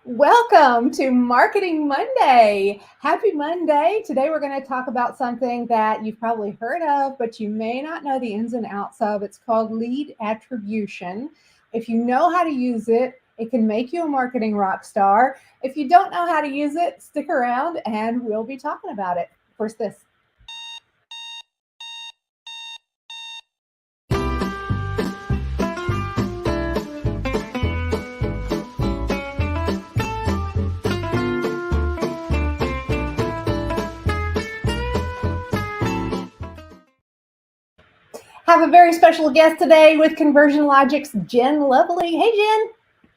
Welcome to Marketing Monday. Happy Monday. Today we're going to talk about something that you've probably heard of, but you may not know the ins and outs of. It's called lead attribution. If you know how to use it, it can make you a marketing rock star. If you don't know how to use it, stick around and we'll be talking about it. First, this. Have a very special guest today with Conversion Logix, Snyder-Lovely. Hey, Jen.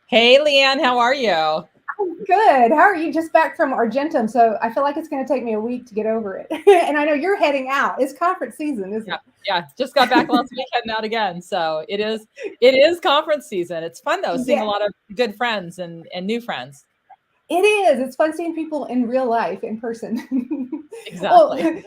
Hey, Leanne, how are you? I'm good. How are you? Just back from Argentum, so I feel like it's going to take me a week to get over it. And I know you're heading out. It's conference season, isn't it? Yeah, just got back last week, heading out again. So it is conference season. It's fun though, seeing a lot of good friends and new friends. It is. It's fun seeing people in real life, in person. Exactly. Well,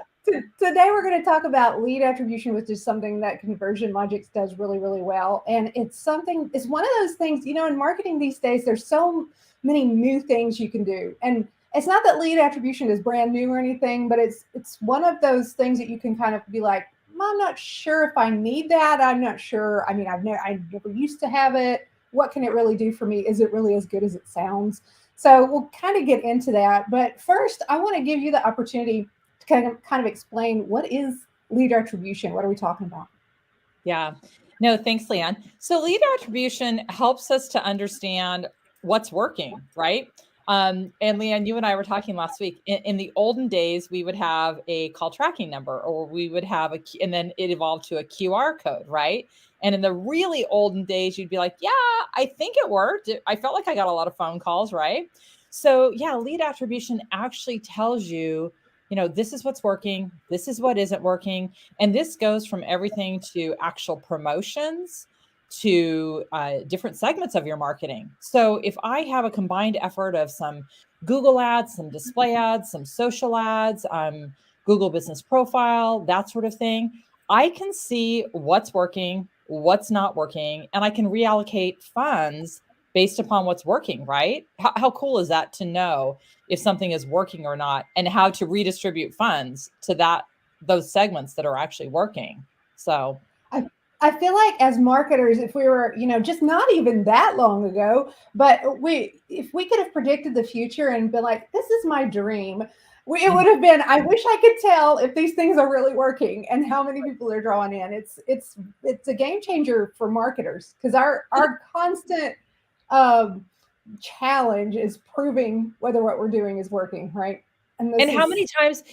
today we're going to talk about lead attribution, which is something that Conversion Logix does really, really well. And it's one of those things, in marketing these days, there's so many new things you can do. And it's not that lead attribution is brand new or anything, but it's one of those things that you can kind of be like, I'm not sure if I need that. I'm not sure. I mean, I never used to have it. What can it really do for me? Is it really as good as it sounds? So we'll kind of get into that. But first, I want to give you the opportunity to kind of explain what is lead attribution. What are we talking about? Yeah. No, thanks, Leanne. So lead attribution helps us to understand what's working, right? And Leanne, you and I were talking last week. In the olden days, we would have a call tracking number, or we would have and then it evolved to a QR code, right? And in the really olden days, you'd be like, yeah, I think it worked. I felt like I got a lot of phone calls, right? So yeah, lead attribution actually tells you, this is what's working, this is what isn't working. And this goes from everything to actual promotions to different segments of your marketing. So if I have a combined effort of some Google ads, some display ads, some social ads, Google business profile, that sort of thing, I can see what's working, what's not working, and I can reallocate funds based upon what's working, right? How cool is that to know if something is working or not, and how to redistribute funds to those segments that are actually working? So I feel like as marketers, if we were, just not even that long ago, but if we could have predicted the future and been like, this is my dream, it would have been, I wish I could tell if these things are really working and how many people are drawing in. It's a game changer for marketers, because our constant challenge is proving whether what we're doing is working, right? And how many times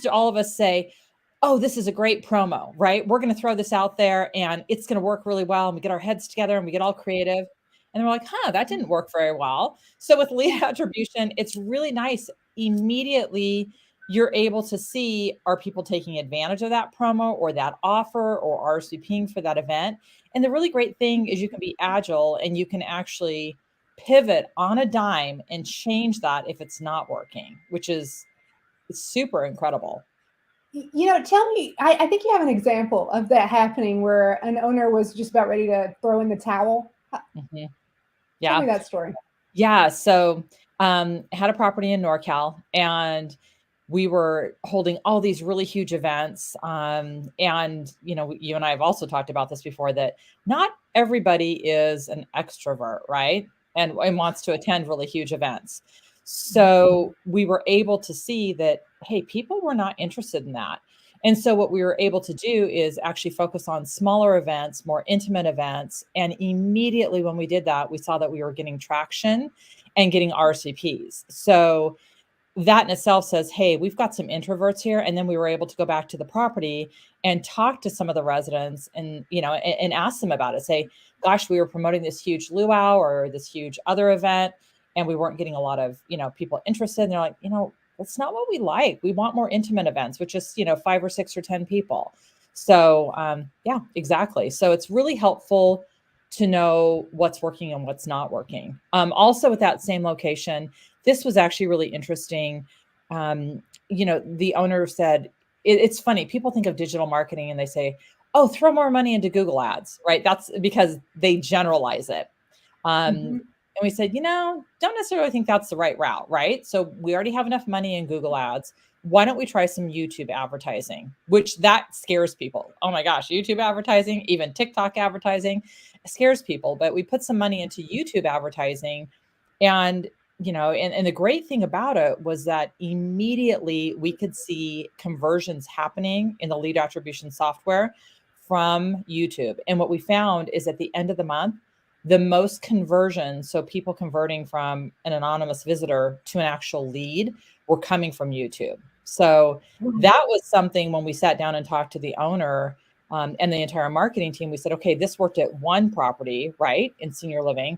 do all of us say, oh, this is a great promo, right? We're going to throw this out there and it's going to work really well. And we get our heads together and we get all creative. And then we're like, that didn't work very well. So with lead attribution, it's really nice. Immediately, you're able to see, are people taking advantage of that promo or that offer, or RSVPing for that event? And the really great thing is you can be agile and you can actually pivot on a dime and change that if it's not working, which is super incredible. Tell me, I think you have an example of that happening where an owner was just about ready to throw in the towel. Mm-hmm. Yeah. Tell me that story. Yeah. So had a property in NorCal, and we were holding all these really huge events. And, you and I have also talked about this before, that not everybody is an extrovert, right? And wants to attend really huge events. So we were able to see that, hey, people were not interested in that. And so what we were able to do is actually focus on smaller events, more intimate events. And immediately when we did that, we saw that we were getting traction and getting RSVPs. So that in itself says, hey, we've got some introverts here. And then we were able to go back to the property and talk to some of the residents and, and ask them about it. Say, gosh, we were promoting this huge luau or this huge other event, and we weren't getting a lot of, people interested. And they're like, that's not what we like. We want more intimate events, which is, 5 or 6 or 10 people. So yeah, exactly. So it's really helpful to know what's working and what's not working. Also, at that same location, this was actually really interesting. The owner said, it's funny. People think of digital marketing and they say, oh, throw more money into Google ads, right? That's because they generalize it. And we said, don't necessarily think that's the right route, right? So we already have enough money in Google Ads. Why don't we try some YouTube advertising, which that scares people. Oh my gosh, YouTube advertising, even TikTok advertising scares people. But we put some money into YouTube advertising. And, and the great thing about it was that immediately we could see conversions happening in the lead attribution software from YouTube. And what we found is at the end of the month, the most conversions, so people converting from an anonymous visitor to an actual lead, were coming from YouTube. So that was something when we sat down and talked to the owner and the entire marketing team, we said, okay, this worked at one property, right, in senior living.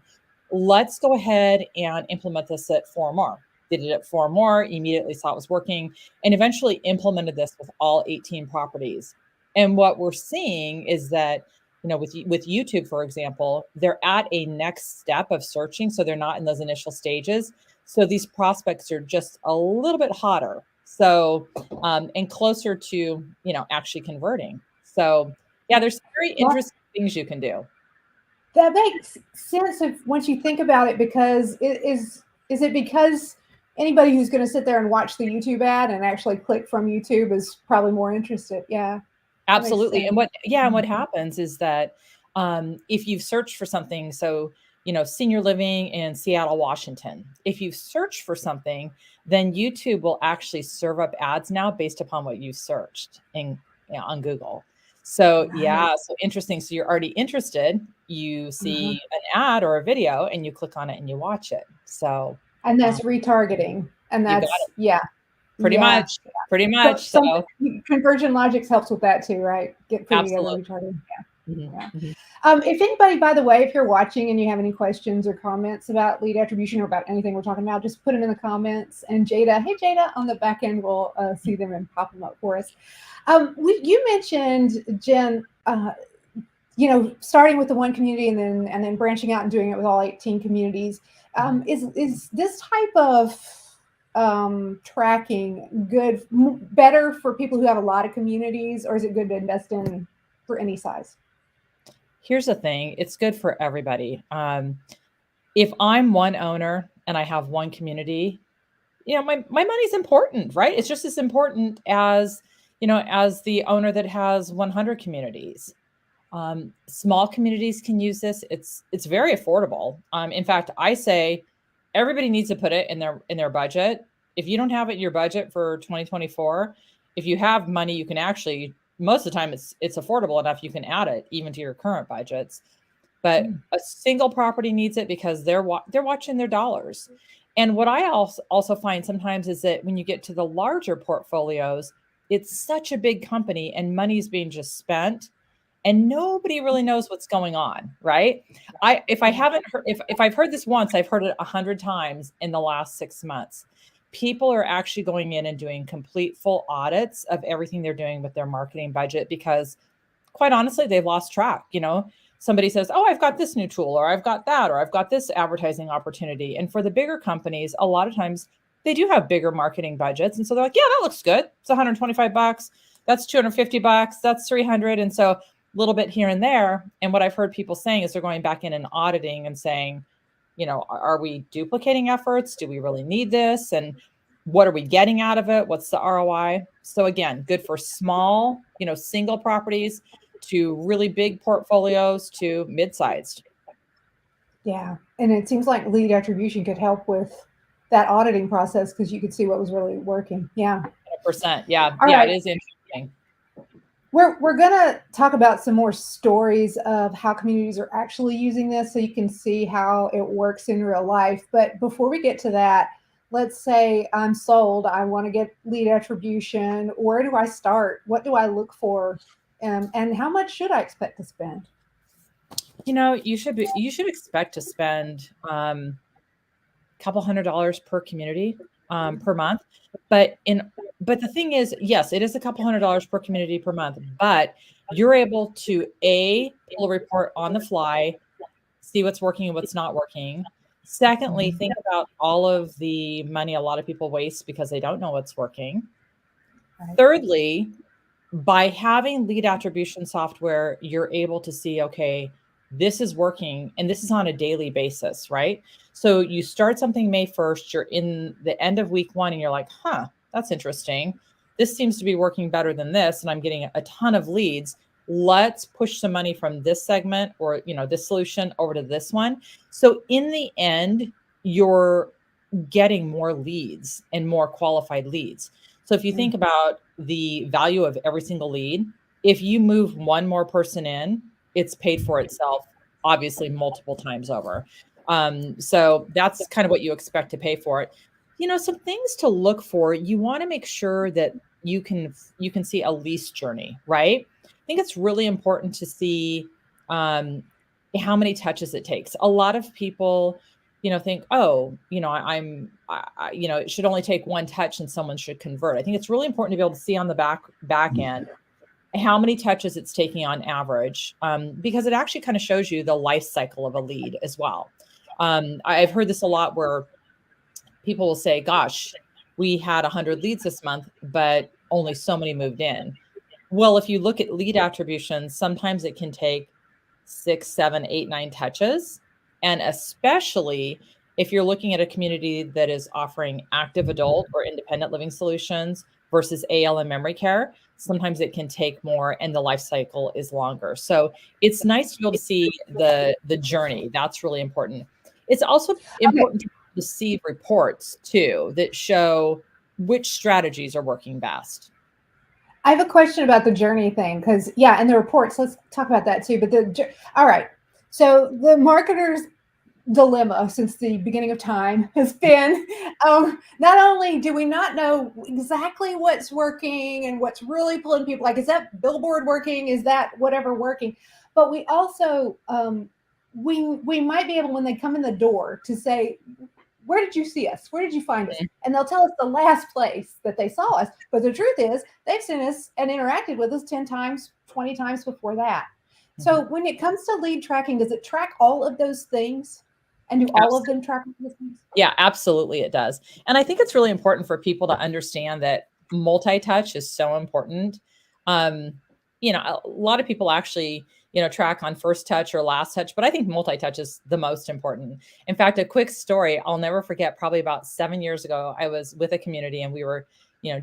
Let's go ahead and implement this at 4 more. Did it at 4 more, immediately saw it was working, and eventually implemented this with all 18 properties. And what we're seeing is that, with YouTube, for example, they're at a next step of searching. So they're not in those initial stages. So these prospects are just a little bit hotter. So, and closer to, actually converting. So yeah, there's very interesting things you can do. That makes sense once you think about it, because is it because anybody who's going to sit there and watch the YouTube ad and actually click from YouTube is probably more interested? Yeah. Absolutely. And what happens is that if you've searched for something, so, senior living in Seattle, Washington, if you search for something, then YouTube will actually serve up ads now based upon what you searched on Google. So so interesting. So you're already interested, you see an ad or a video and you click on it and you watch it. So, and that's retargeting. And that's, pretty much. So Conversion Logix helps with that too, right? Get pretty retargeting. If anybody, by the way, if you're watching and you have any questions or comments about lead attribution or about anything we're talking about, just put them in the comments. And Jada, hey Jada, on the back end, we'll see them and pop them up for us. You mentioned, Jen, starting with the one community and then branching out and doing it with all 18 communities. Is this type of tracking better for people who have a lot of communities, or is it good to invest in for any size? Here's the thing, it's good for everybody. If I'm one owner and I have one community, my money's important, right? It's just as important as, as the owner that has 100 communities. Small communities can use this. It's very affordable. In fact, I say everybody needs to put it in their budget. If you don't have it in your budget for 2024, if you have money, you can actually, most of the time it's affordable enough, you can add it even to your current budgets. But a single property needs it because they're watching their dollars. And what I also find sometimes is that when you get to the larger portfolios, it's such a big company and money's being just spent and nobody really knows what's going on, right? If I've heard this once, I've heard it 100 times in the last 6 months. People are actually going in and doing complete full audits of everything they're doing with their marketing budget because, quite honestly, they've lost track. Somebody says, oh, I've got this new tool, or I've got that, or I've got this advertising opportunity. And for the bigger companies, a lot of times they do have bigger marketing budgets. And so they're like, yeah, that looks good. It's $125. That's $250. That's $300. And so a little bit here and there. And what I've heard people saying is they're going back in and auditing and saying, are we duplicating efforts? Do we really need this? And what are we getting out of it? What's the ROI? So again, good for small, single properties to really big portfolios to mid-sized. Yeah. And it seems like lead attribution could help with that auditing process because you could see what was really working. Yeah. 100%. Yeah. Right. It is interesting. We're going to talk about some more stories of how communities are actually using this so you can see how it works in real life. But before we get to that, let's say I'm sold. I want to get lead attribution. Where do I start? What do I look for? And how much should I expect to spend? You should expect to spend a couple $100 per community per month. But the thing is, yes, it is a couple $100 per community per month, but you're able to pull a report on the fly, see what's working and what's not working. Secondly, think about all of the money a lot of people waste because they don't know what's working. Right. Thirdly, by having lead attribution software, you're able to see, okay, this is working, and this is on a daily basis, right? So you start something May 1st, you're in the end of week 1, and you're like, huh, that's interesting. This seems to be working better than this, and I'm getting a ton of leads. Let's push some money from this segment or, this solution over to this one. So in the end, you're getting more leads and more qualified leads. So if you think about the value of every single lead, if you move one more person in, it's paid for itself, obviously multiple times over. So that's kind of what you expect to pay for it. Some things to look for. You want to make sure that you can see a lease journey, right? I think it's really important to see how many touches it takes. A lot of people, think, oh, it should only take one touch and someone should convert. I think it's really important to be able to see on the back end how many touches it's taking on average, because it actually kind of shows you the life cycle of a lead as well. I've heard this a lot where people will say, gosh, we had 100 leads this month, but only so many moved in. Well, if you look at lead attribution, sometimes it can take 6, 7, 8, 9 touches. And especially if you're looking at a community that is offering active adult or independent living solutions versus AL and memory care, sometimes it can take more and the life cycle is longer. So it's nice to be able to see the journey. That's really important. It's also important to receive reports too that show which strategies are working best. I have a question about the journey thing, because and the reports, let's talk about that too. But all right. So the marketer's dilemma since the beginning of time has been, not only do we not know exactly what's working and what's really pulling people, like, is that billboard working? Is that whatever working? But we also, we might be able, when they come in the door, to say, where did you see us? Where did you find us? And they'll tell us the last place that they saw us. But the truth is, they've seen us and interacted with us 10 times, 20 times before that. So when it comes to lead tracking, does it track all of those things? And do all of them track those things? Yeah, absolutely it does. And I think it's really important for people to understand that multi-touch is so important. A lot of people actually track on first touch or last touch, but I think multi-touch is the most important. In fact, a quick story I'll never forget, probably about 7 years ago, I was with a community and we were,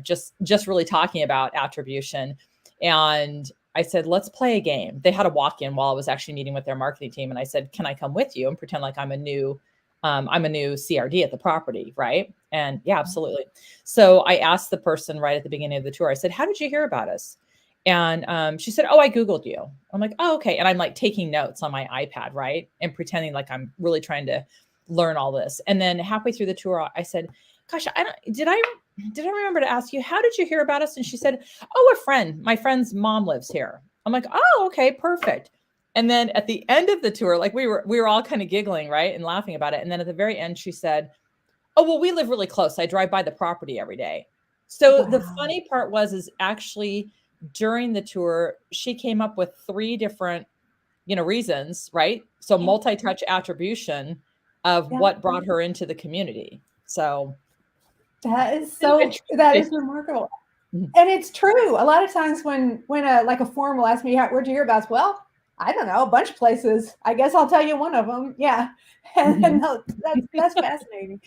just really talking about attribution. And I said, let's play a game. They had a walk-in while I was actually meeting with their marketing team. And I said, can I come with you and pretend like I'm a new CRD at the property, right? And yeah, absolutely. So I asked the person right at the beginning of the tour, I said, how did you hear about us? And she said, oh, I Googled you. I'm like, oh, okay. And I'm like taking notes on my iPad, right? And pretending like I'm really trying to learn all this. And then halfway through the tour, I said, gosh, did I remember to ask you, how did you hear about us? And she said, oh, my friend's mom lives here. I'm like, oh, okay, perfect. And then at the end of the tour, like we were all kind of giggling, right? And laughing about it. And then at the very end, she said, oh, well, we live really close. I drive by the property every day. So the funny part is actually during the tour, she came up with 3 different, reasons, right? So multi-touch attribution of what brought her into the community. So that is remarkable. And it's true. A lot of times when a forum will ask me, where'd you hear about us? Well, I don't know, a bunch of places. I guess I'll tell you one of them. Yeah. And that's fascinating.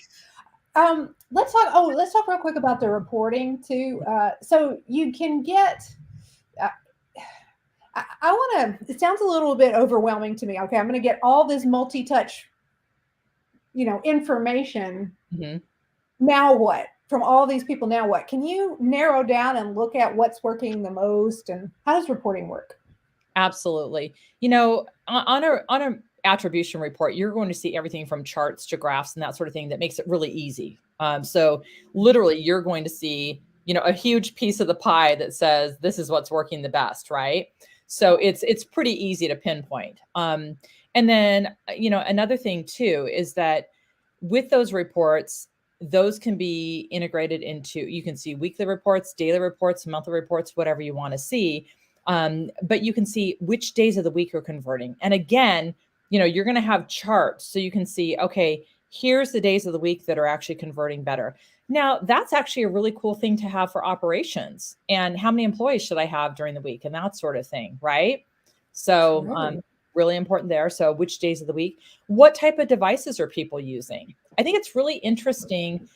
Let's talk real quick about the reporting too. So you can get, it sounds a little bit overwhelming to me. Okay. I'm going to get all this multi-touch, information. Now what? From all these people, now what? Can you narrow down and look at what's working the most, and how does reporting work? Absolutely. On a attribution report, you're going to see everything from charts to graphs and that sort of thing that makes it really easy. So literally you're going to see, a huge piece of the pie that says, this is what's working the best, right? So it's pretty easy to pinpoint. And then, another thing too, is that with those reports, those can be integrated into, you can see weekly reports, daily reports, monthly reports, whatever you want to see. But you can see which days of the week are converting. And again, you're going to have charts. So you can see, okay, here's the days of the week that are actually converting better. Now, that's actually a really cool thing to have for operations. And how many employees should I have during the week and that sort of thing, right? So really important there. So which days of the week, what type of devices are people using? I think it's really interesting,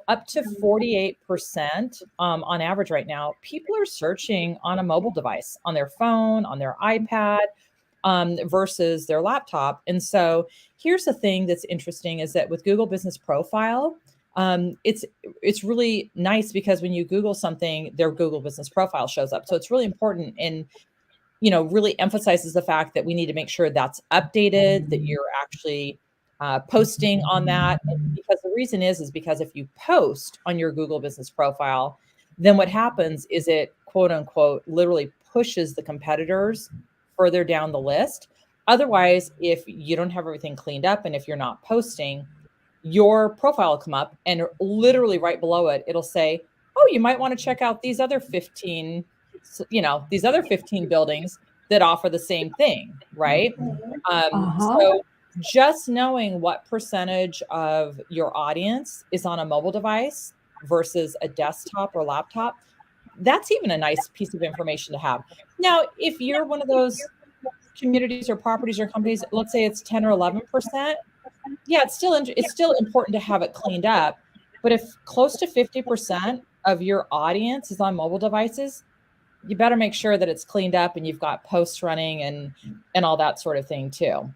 up to 48% on average right now, people are searching on a mobile device, on their phone, on their iPad, versus their laptop. And so here's the thing that's interesting is that with Google Business Profile, it's really nice because when you Google something, their Google Business Profile shows up. So it's really important and really emphasizes the fact that we need to make sure that's updated, that you're actually posting on that. And because the reason is because if you post on your Google Business Profile, then what happens is it quote unquote literally pushes the competitors further down the list. Otherwise, if you don't have everything cleaned up and if you're not posting, your profile will come up and literally right below it, it'll say, oh, you might want to check out these other 15 buildings that offer the same thing, right? So just knowing what percentage of your audience is on a mobile device versus a desktop or laptop, that's even a nice piece of information to have. Now, if you're one of those communities or properties or companies, let's say it's 10 or 11%, yeah, it's still important to have it cleaned up. But if close to 50% of your audience is on mobile devices, you better make sure that it's cleaned up and you've got posts running and all that sort of thing too.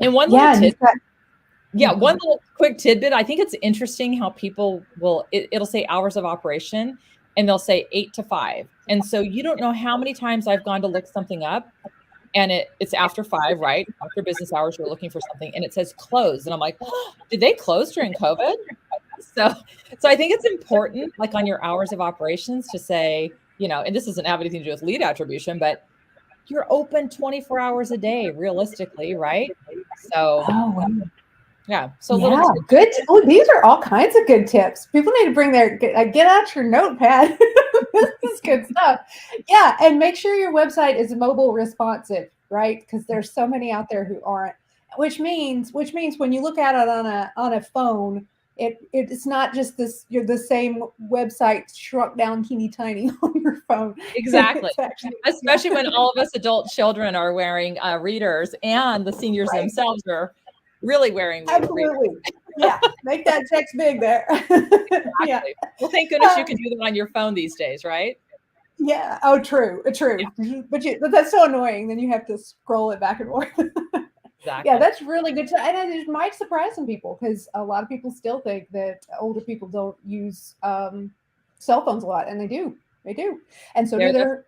And one little quick tidbit. I think it's interesting how people it'll say hours of operation and they'll say 8 to 5. And so you don't know how many times I've gone to look something up and it's after 5, right? After business hours, you're looking for something and it says closed. And I'm like, oh, did they close during COVID? So I think it's important, like on your hours of operations to say, and this doesn't have anything to do with lead attribution, but you're open 24 hours a day, realistically, right? So, yeah. So good. Oh, these are all kinds of good tips. People need to bring get out your notepad. This is good stuff. Yeah, and make sure your website is mobile responsive, right? Because there's so many out there who aren't. Which means when you look at it on a phone, it's not just you're the same website shrunk down teeny tiny on your phone. Exactly. Especially when all of us adult children are wearing readers and the seniors themselves are really wearing absolutely readers. Yeah, make that text big there. Exactly. Yeah. Well, thank goodness you can do them on your phone these days, right? Yeah. Oh, true. Yeah. But that's so annoying. Then you have to scroll it back and forth. Exactly. Yeah, that's really good. And it might surprise some people because a lot of people still think that older people don't use cell phones a lot, and they do. They do, and so do their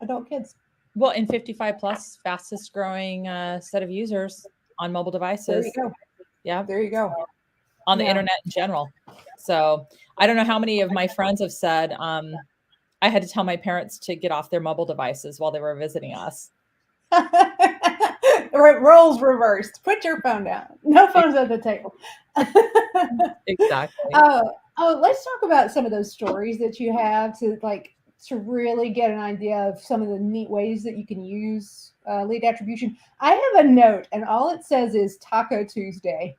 adult kids. Well, in 55 plus, fastest growing set of users on mobile devices. There you go. Yeah, there you go. On the internet in general. So I don't know how many of my friends have said I had to tell my parents to get off their mobile devices while they were visiting us. Roles reversed. Put your phone down. No phones at the table. Exactly. Let's talk about some of those stories that you have to really get an idea of some of the neat ways that you can use lead attribution. I have a note, and all it says is Taco Tuesday.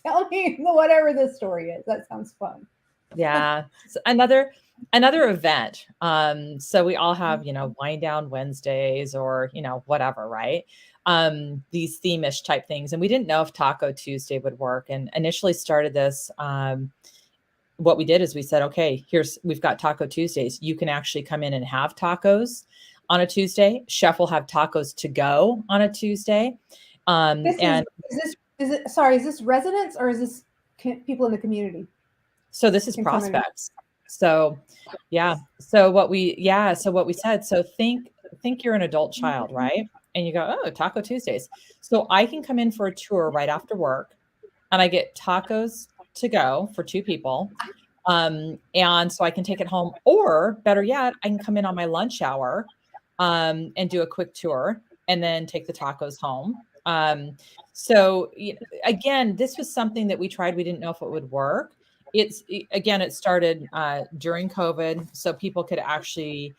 Tell me whatever this story is. That sounds fun. Yeah, so another event. So we all have, wind down Wednesdays or, whatever, right? These theme-ish type things. And we didn't know if Taco Tuesday would work. And initially started this, what we did is we said, okay, we've got Taco Tuesdays. You can actually come in and have tacos on a Tuesday. Chef will have tacos to go on a Tuesday. Is this residents or is this people in the community? So this is prospects. So, yeah. So what we said, so think you're an adult child, right? And you go, oh, Taco Tuesdays. So I can come in for a tour right after work and I get tacos to go for 2 people. And so I can take it home, or better yet, I can come in on my lunch hour and do a quick tour and then take the tacos home. So again, this was something that we tried. We didn't know if it would work. It started during COVID, so people could actually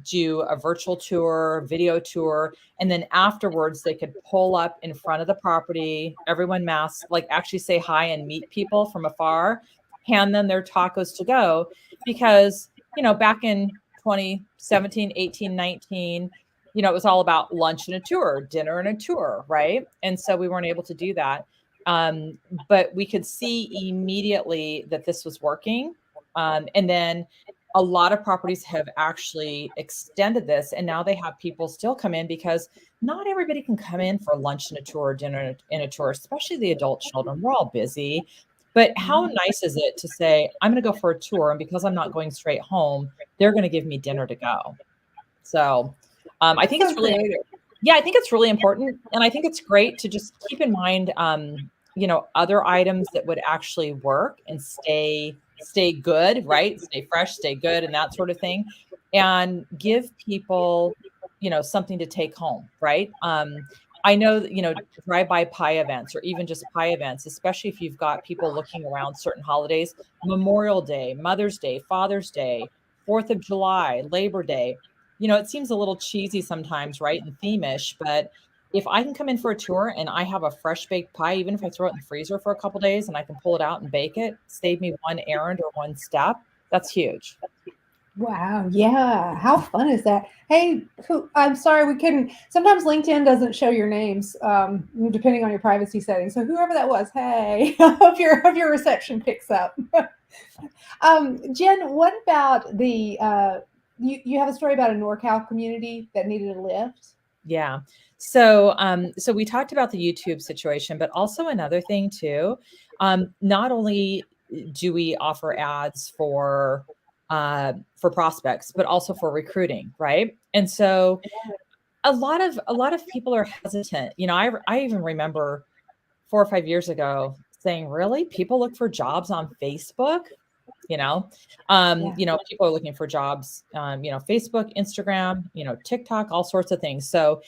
do a virtual tour, video tour, and then afterwards they could pull up in front of the property, everyone masked, actually say hi and meet people from afar, hand them their tacos to go, because back in 2017, 18, 19, it was all about lunch and a tour, dinner and a tour, right? And so we weren't able to do that. But we could see immediately that this was working. And then a lot of properties have actually extended this, and now they have people still come in because not everybody can come in for lunch and a tour, dinner and a tour, especially the adult children. We're all busy. But how nice is it to say, I'm going to go for a tour, and because I'm not going straight home, they're going to give me dinner to go. So I think So it's really, creative. yeah, I think it's really important. And I think it's great to just keep in mind, other items that would actually work and stay good, right? Stay fresh, stay good, and that sort of thing. And give people, something to take home, right? I know that, drive-by pie events or even just pie events, especially if you've got people looking around certain holidays, Memorial Day, Mother's Day, Father's Day, 4th of July, Labor Day. It seems a little cheesy sometimes, right? And theme-ish, but if I can come in for a tour and I have a fresh baked pie, even if I throw it in the freezer for a couple days and I can pull it out and bake it, save me one errand or one step, that's huge. Wow. Yeah. How fun is that? Hey, I'm sorry we couldn't. Sometimes LinkedIn doesn't show your names, depending on your privacy settings. So whoever that was, hey, hope your reception picks up. Jen, what about you have a story about a NorCal community that needed a lift? Yeah. So we talked about the YouTube situation, but also another thing too. Not only do we offer ads for prospects, but also for recruiting, right? And so a lot of people are hesitant. I even remember 4 or 5 years ago saying, really, people look for jobs on Facebook? People are looking for jobs, Facebook, Instagram, TikTok, all sorts of things. So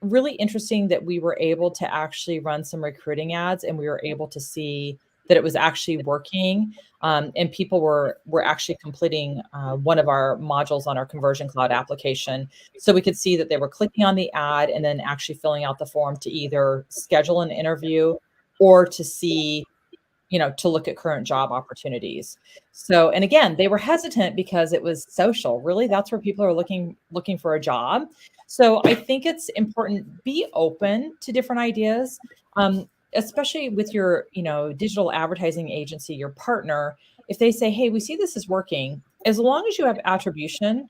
really interesting that we were able to actually run some recruiting ads, and we were able to see that it was actually working. And people were actually completing one of our modules on our Conversion Cloud application. So we could see that they were clicking on the ad and then actually filling out the form to either schedule an interview or to see, to look at current job opportunities. So, and again, they were hesitant because it was social. Really, that's where people are looking for a job. So I think it's important, be open to different ideas, especially with your, digital advertising agency, your partner. If they say, hey, we see this is working, as long as you have attribution,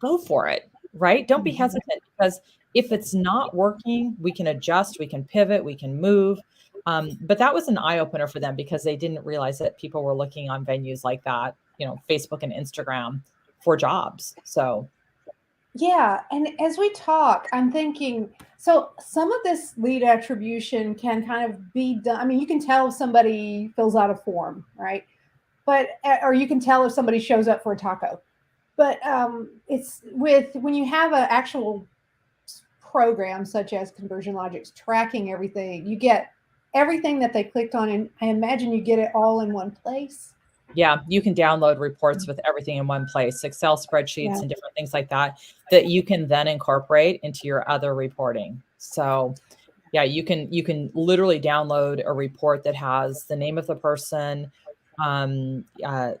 go for it, right? Don't be hesitant, because if it's not working, we can adjust, we can pivot, we can move. But that was an eye opener for them because they didn't realize that people were looking on venues like that, Facebook and Instagram for jobs. So Yeah, and as we talk, I'm thinking, so some of this lead attribution can kind of be done. I mean, you can tell if somebody fills out a form, right? But or you can tell if somebody shows up for a taco. But it's with when you have an actual program such as Conversion Logix tracking everything, you get everything that they clicked on, and I imagine you get it all in one place. yeah, you can download reports with everything in one place, Excel spreadsheets Yeah. and different things like that, that you can then incorporate into your other reporting. So yeah, you can literally download a report that has the name of the person, um, uh,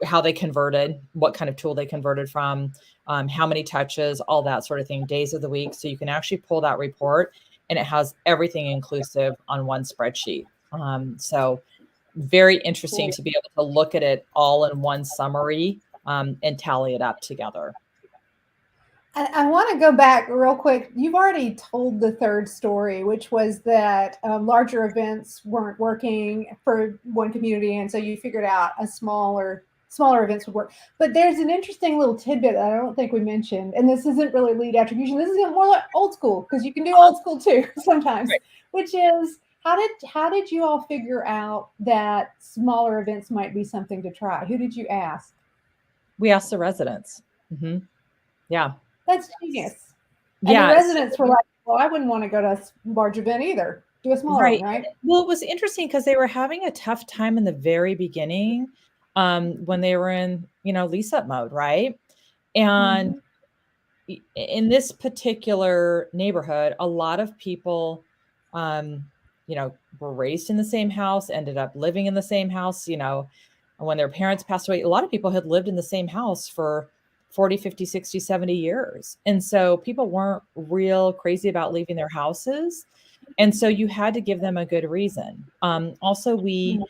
how they converted, what kind of tool they converted from, how many touches, all that sort of thing, days of the week. So you can actually pull that report, and it has everything inclusive on one spreadsheet. So very interesting to be able to look at it all in one summary, and tally it up together. I want to go back real quick. You've already told the third story, which was that larger events weren't working for one community, and so you figured out a smaller events would work. But there's an interesting little tidbit that I don't think we mentioned, and this isn't really lead attribution. This is more like old school, because you can do old school too sometimes. Right. Which is how did you all figure out that smaller events might be something to try? Who did you ask? We asked the residents. Yeah. That's genius. And the Yeah. residents were like, well, I wouldn't want to go to a large event either. Do a smaller one, Right. right? Well, it was interesting because they were having a tough time in the very beginning, when they were in, lease up mode, right? And Mm-hmm. in this particular neighborhood, a lot of people, um, were raised in the same house, ended up living in the same house, when their parents passed away. A lot of people had lived in the same house for 40, 50, 60, 70 years. And so people weren't real crazy about leaving their houses. And so you had to give them a good reason. Also, when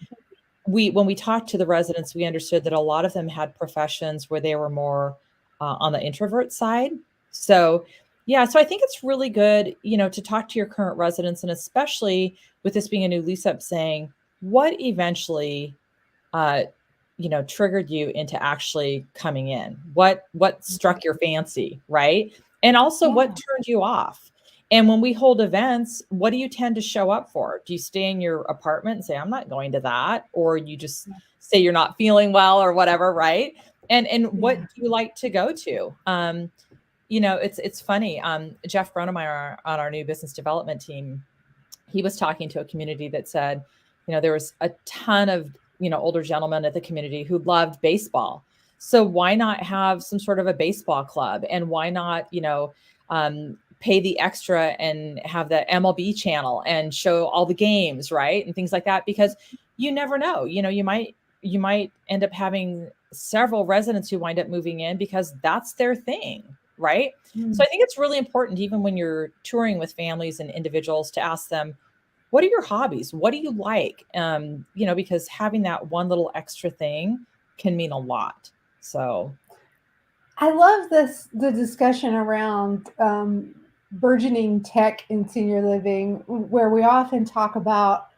we talked to the residents, we understood that a lot of them had professions where they were more on the introvert side. So yeah, so I think it's really good, to talk to your current residents, and especially with this being a new lease up, saying what eventually triggered you into actually coming in, what struck your fancy, right? And also what turned you off. And when we hold events, what do you tend to show up for? Do you stay in your apartment and say, I'm not going to that? Or you just say you're not feeling well or whatever, right? And what do you like to go to? It's funny. Jeff Bronemeyer on our new business development team, he was talking to a community that said, there was a ton of, older gentlemen at the community who loved baseball. So why not have some sort of a baseball club? And why not, pay the extra and have the MLB channel and show all the games, right? And things like that, because you never know, you might end up having several residents who wind up moving in because that's their thing, right? So I think it's really important, even when you're touring with families and individuals, to ask them, what are your hobbies? What do you like? Because having that one little extra thing can mean a lot. So I love the discussion around burgeoning tech in senior living, where we often talk about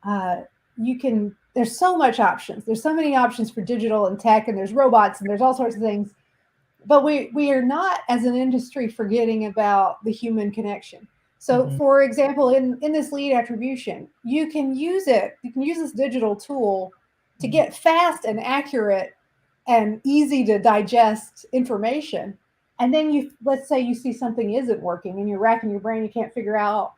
there's so much options. There's so many options for digital and tech, and there's robots, and there's all sorts of things. But we are not, as an industry, forgetting about the human connection. So, for example, in this lead attribution, you can use this digital tool to get fast and accurate and easy to digest information. And then let's say you see something isn't working and you're racking your brain, you can't figure out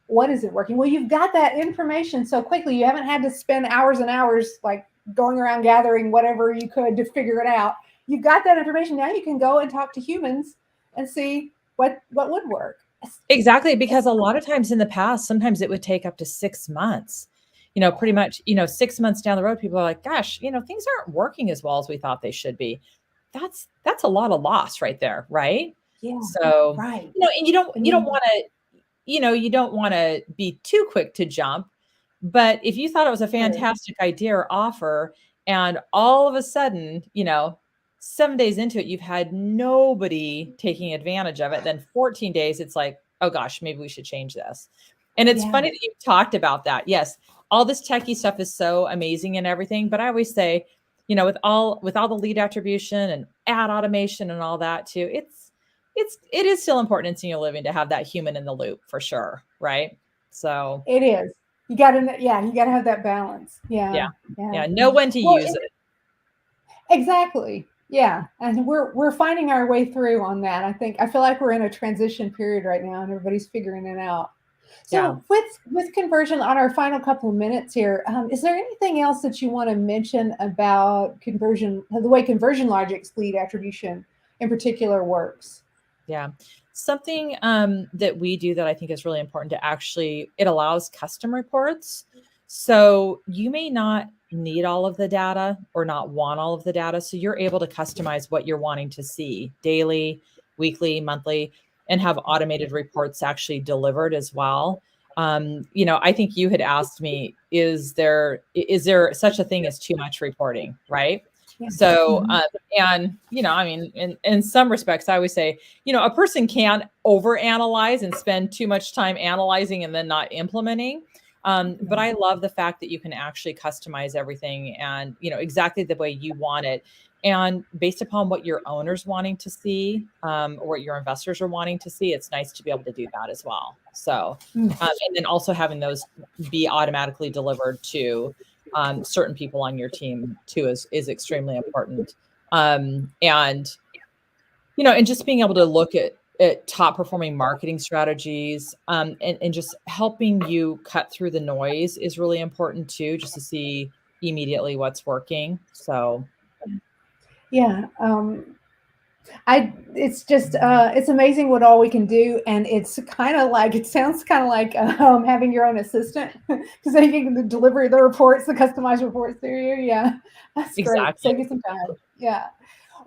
what isn't working. Well, you've got that information so quickly. You haven't had to spend hours and hours like going around gathering whatever you could to figure it out. You've got that information. Now you can go and talk to humans and see what would work. Exactly, because a lot of times in the past, sometimes it would take up to 6 months. Pretty much, 6 months down the road, people are like, gosh, things aren't working as well as we thought they should be. That's a lot of loss right there, right? Yeah. So, right. And you don't want to, you don't want to be too quick to jump. But if you thought it was a fantastic idea or offer, and all of a sudden, 7 days into it, you've had nobody taking advantage of it, then 14 days, it's like, oh gosh, maybe we should change this. And it's funny that you talked about that. Yes, all this techie stuff is so amazing and everything, but I always say, with all the lead attribution and ad automation and all that too, it is still important in senior living to have that human in the loop, for sure, right? So it is. You got to have that balance. Yeah. Know when to use it. Exactly. Yeah. And we're finding our way through on that. I feel like we're in a transition period right now, and everybody's figuring it out. So with conversion, on our final couple of minutes here, is there anything else that you want to mention about conversion, the way Conversion Logix lead attribution in particular works? Yeah. Something that we do that I think is really important to it allows custom reports. So you may not need all of the data or not want all of the data. So you're able to customize what you're wanting to see daily, weekly, monthly, and have automated reports actually delivered as well. I think you had asked me, is there such a thing as too much reporting, right? Yeah. So, in some respects, I always say, a person can't overanalyze and spend too much time analyzing and then not implementing. But I love the fact that you can actually customize everything and, exactly the way you want it. And based upon what your owner's wanting to see, or what your investors are wanting to see, it's nice to be able to do that as well. So, and then also having those be automatically delivered to certain people on your team too is extremely important. And just being able to look at top performing marketing strategies, and just helping you cut through the noise is really important too, just to see immediately what's working. So yeah, it's amazing what all we can do, and it sounds kind of like having your own assistant, because then you can deliver the reports, the customized reports through you. Yeah, that's exactly. great. Save you some time. Yeah.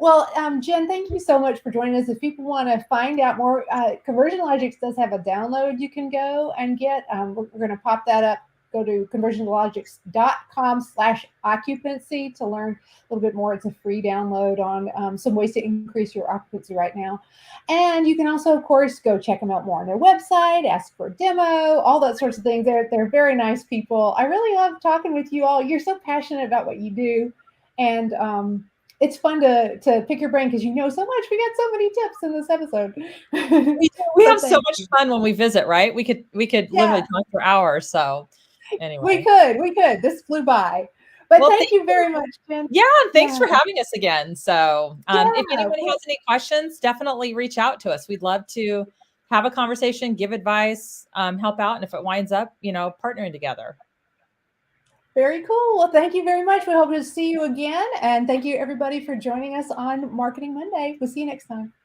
Well, Jen, thank you so much for joining us. If people want to find out more, Conversion Logix does have a download you can go and get. We're going to pop that up. Go to conversionlogix.com/occupancy to learn a little bit more. It's a free download on some ways to increase your occupancy right now. And you can also, of course, go check them out more on their website, ask for a demo, all that sorts of things. They're very nice people. I really love talking with you all. You're so passionate about what you do. And it's fun to pick your brain because you know so much. We got so many tips in this episode. We have so much fun when we visit, right? We could literally talk for hours. So anyway, we could. This flew by, but well, thank you very much, Jen. Yeah, and thanks for having us again. So if anybody has any questions, definitely reach out to us. We'd love to have a conversation, give advice, help out, and if it winds up, partnering together. Very cool. Well, thank you very much. We hope to see you again. And thank you, everybody, for joining us on Marketing Monday. We'll see you next time.